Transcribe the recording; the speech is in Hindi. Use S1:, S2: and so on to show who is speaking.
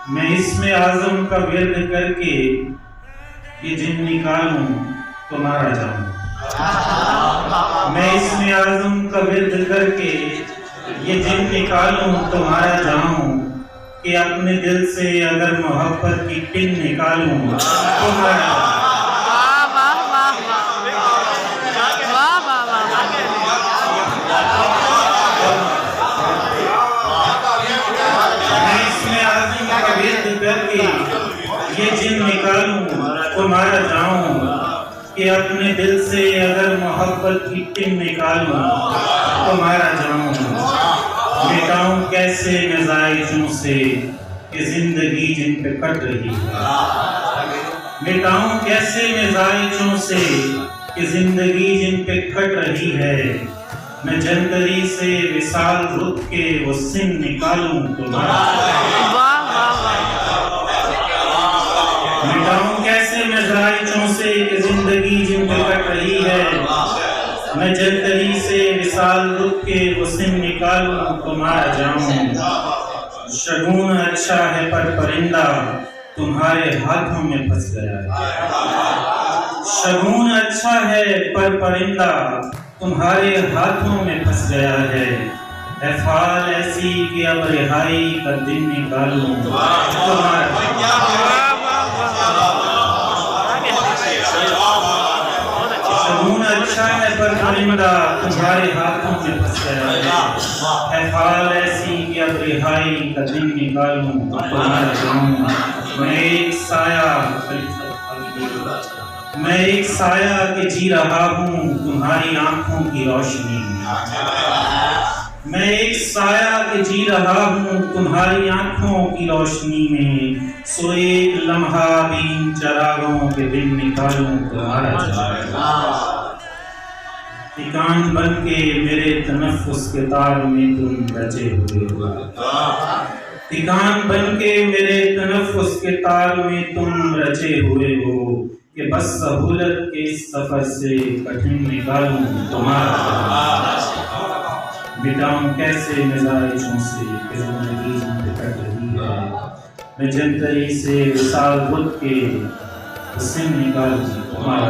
S1: मैं इसमें आज़म का विर्द करके ये जिन निकालूं तो मारा जाऊं। मैं इसमें आज़म का विर्द करके ये जिन निकालूं तो मारा जाऊं कि अपने दिल से अगर मोहब्बत की पिन निकालूं तो मारा जाऊं। मैं इसमें आज़म का विर्द करके ये जिन निकालूं तो मारा जाऊं कि अपने दिल से अगर मोहब्बत की पिन निकालूं तो मारा जाऊं। मिटाऊं कैसे नज़ाइजों से कि जिंदगी जिन पे कट रही है। मिटाऊं कैसे नज़ाइजों से कि जिंदगी जिन पे कट रही है। मैं जंतरी से विसाल रुक के वो सिन निकालूं तो मारा मिटाऊं कैसे नज़ाइजों से कि जिंदगी जिन पे कट रही है। मैं जंतरी से विसाल रुक के वो सिन निकालूं तो मारा जाऊं। शगुन अच्छा है पर परिंदा तुम्हारे हाथों में फंस गया है। शगुन अच्छा है पर परिंदा तुम्हारे हाथों में फंस गया है। फाल ऐसी कि अब रिहाई का दिन निकालूं तो शगुन अच्छा है पर परिंदा तुम्हारे हाथों में फंस गया है। फाल ऐसी कि अब रिहाई का दिन निकालूं तो मारा जाऊं। मैं एक साया के जी रहा हूँ तुम्हारी आंखों की रोशनी में। मैं एक साया के जी रहा हूँ तुम्हारी आंखों की रोशनी में। सो एक लम्हा भी इन चरागों के दिन निकालूं तुम्हारा जाऊं। ठिकान बन के मेरे तनफ्फुस के तार में तुम रचे हुए हो। ठिकान बन के मेरे तनफ्फुस के तार में तुम रचे हुए हो कि बस सहूलत के इस सफर से कठिन निकालूं तुम्हारा। मिटाऊं कैसे नज़ाइजों से कि जिंदगी जिन पे कट रही है। मैं जंतरी से विसाल रुक के सिन निकालूं तुम्हारा।